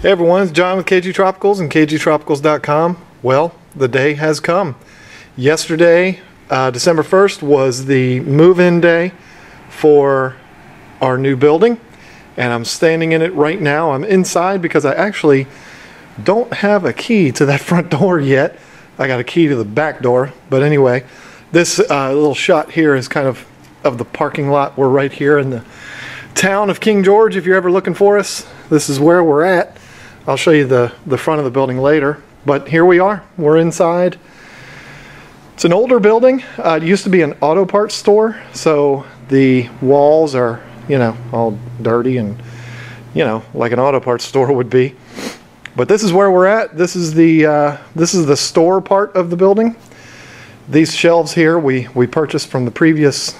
Hey everyone, it's John with KGTropicals and KGTropicals.com. Well, the day has come. Yesterday, December 1st, was the move-in day for our new building, and I'm standing in it right now. I'm inside because I actually don't have a key to that front door yet. I got a key to the back door, but anyway, this little shot here is kind of the parking lot. We're right here in the town of King George. If you're ever looking for us, this is where we're at. I'll show you the front of the building later, but here we are. We're inside. It's an older building. It used to be an auto parts store, so the walls are, all dirty and, like an auto parts store would be. But this is where we're at. This is the store part of the building. These shelves here we purchased from the previous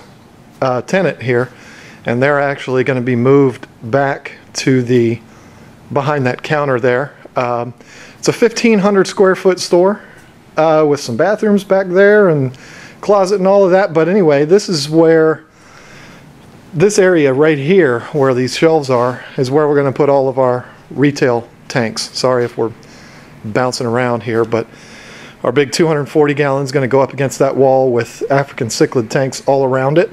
tenant here, and they're actually going to be moved back to the behind that counter there. It's a 1,500 square foot store with some bathrooms back there and closet and all of that. But anyway, this is where this area right here where these shelves are is where we're going to put all of our retail tanks. Sorry if we're bouncing around here, but our big 240 gallon is going to go up against that wall with African cichlid tanks all around it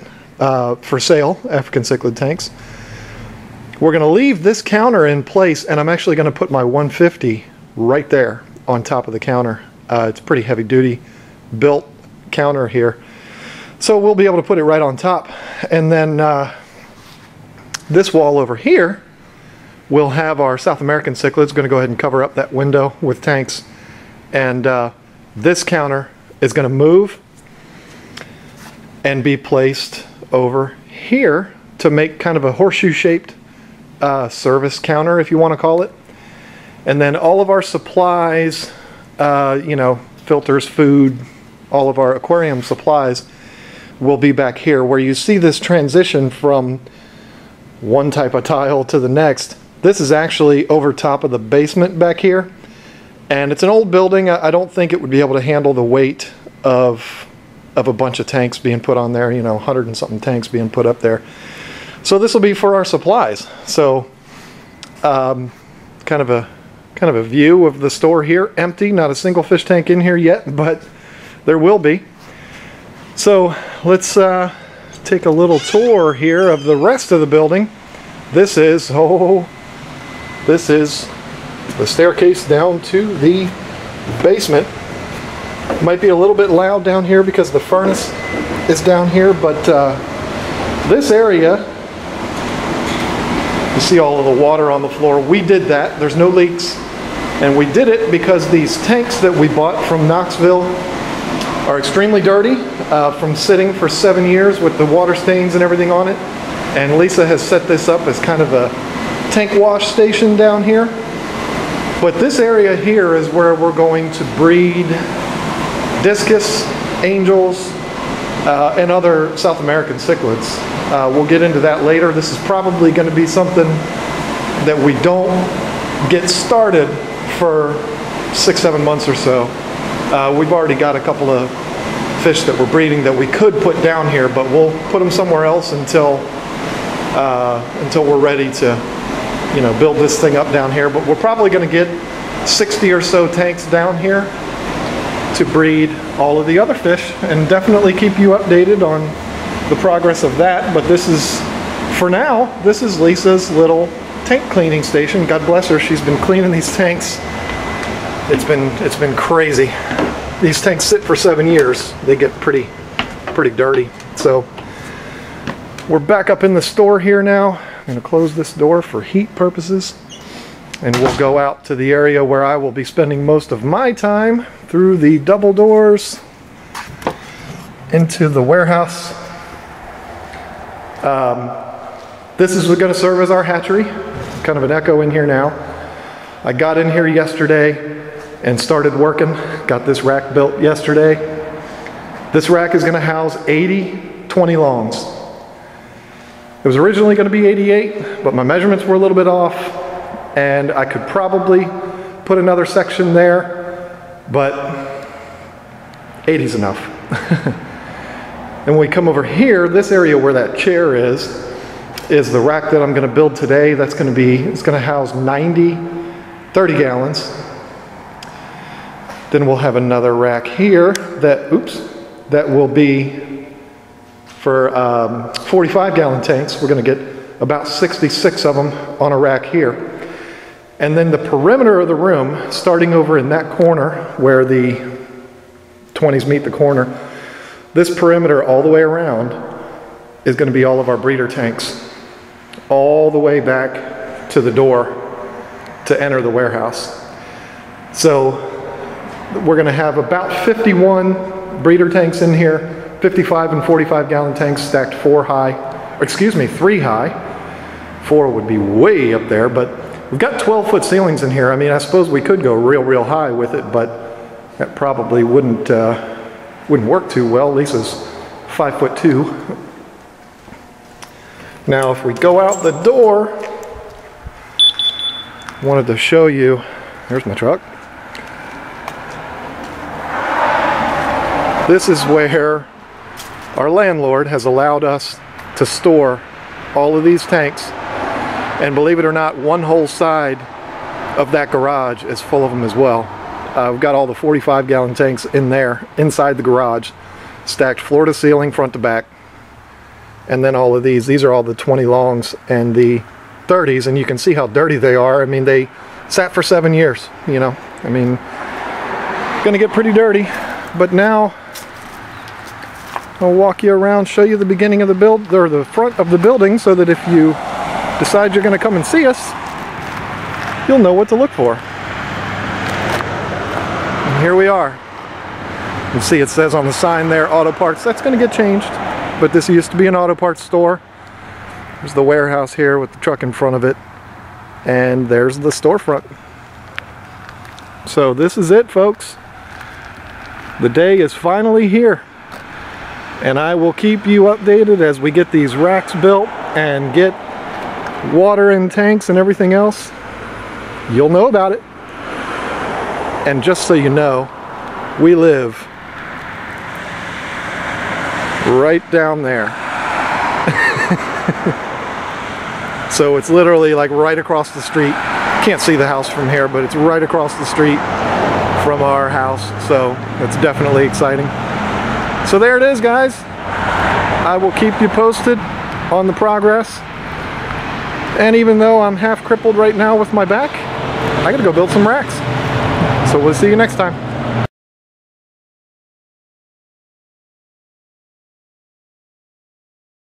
for sale, African cichlid tanks. We're going to leave this counter in place, and I'm actually going to put my 150 right there on top of the counter. It's a pretty heavy duty built counter here, so we'll be able to put it right on top. And then this wall over here will have our South American cichlids. Going to go ahead and cover up that window with tanks, and this counter is going to move and be placed over here to make kind of a horseshoe shaped service counter, if you want to call it. And then all of our supplies, filters, food, all of our aquarium supplies will be back here, where you see this transition from one type of tile to the next. This is actually over top of the basement back here, and it's an old building. I don't think it would be able to handle the weight of a bunch of tanks being put on there, 100 and something tanks being put up there. So this will be for our supplies. So kind of a view of the store here. Empty, not a single fish tank in here yet, but there will be. So let's take a little tour here of the rest of the building. This is the staircase down to the basement. Might be a little bit loud down here because the furnace is down here, but this area, you see all of the water on the floor. We did that. There's no leaks. And we did it because these tanks that we bought from Knoxville are extremely dirty from sitting for 7 years with the water stains and everything on it. And Lisa has set this up as kind of a tank wash station down here. But this area here is where we're going to breed discus, angels, and other South American cichlids. We'll get into that later. This is probably going to be something that we don't get started for 6-7 months or so. We've already got a couple of fish that we're breeding that we could put down here, but we'll put them somewhere else until we're ready to build this thing up down here. But we're probably going to get 60 or so tanks down here to breed all of the other fish, and definitely keep you updated on the progress of that. But this is, for now, this is Lisa's little tank cleaning station. God bless her, she's been cleaning these tanks. It's been crazy. These tanks sit for 7 years. They get pretty dirty. So we're back up in the store here now. I'm going to close this door for heat purposes, and we'll go out to the area where I will be spending most of my time through the double doors into the warehouse. This is going to serve as our hatchery. Kind of an echo in here now. I got in here yesterday and started working. Got this rack built yesterday. This rack is going to house 80 20 longs. It was originally going to be 88, but my measurements were a little bit off, and I could probably put another section there, but 80's enough. And when we come over here, this area where that chair is the rack that I'm going to build today. It's going to house 90 30 gallons. Then we'll have another rack here that will be for 45-gallon tanks. We're going to get about 66 of them on a rack here. And then the perimeter of the room, starting over in that corner where the 20s meet the corner, this perimeter all the way around is going to be all of our breeder tanks, all the way back to the door to enter the warehouse. So we're going to have about 51 breeder tanks in here, 55 and 45-gallon tanks stacked 3 high. 4 would be way up there, but we've got 12-foot ceilings in here. I mean, I suppose we could go real high with it, but that probably wouldn't work too well. Lisa's 5'2". Now, if we go out the door, I wanted to show you, there's my truck. This is where our landlord has allowed us to store all of these tanks. And believe it or not, one whole side of that garage is full of them as well. We've got all the 45-gallon tanks in there, inside the garage, stacked floor to ceiling, front to back. And then all of these are all the 20 longs and the 30s, and you can see how dirty they are. I mean, they sat for 7 years, you know. I mean, gonna get pretty dirty. But now, I'll walk you around, show you the beginning of the build, or the front of the building, so that if you decide you're going to come and see us, you'll know what to look for. And here we are. You can see it says on the sign there, auto parts. That's going to get changed, but this used to be an auto parts store. There's the warehouse here with the truck in front of it, and there's the storefront. So this is it, folks. The day is finally here, and I will keep you updated as we get these racks built and get water in tanks and everything else. You'll know about it. And just so you know, we live right down there. So it's literally like right across the street. Can't see the house from here, but it's right across the street from our house. So it's definitely exciting. So there it is, guys. I will keep you posted on the progress. And even though I'm half crippled right now with my back, I gotta go build some racks. So we'll see you next time.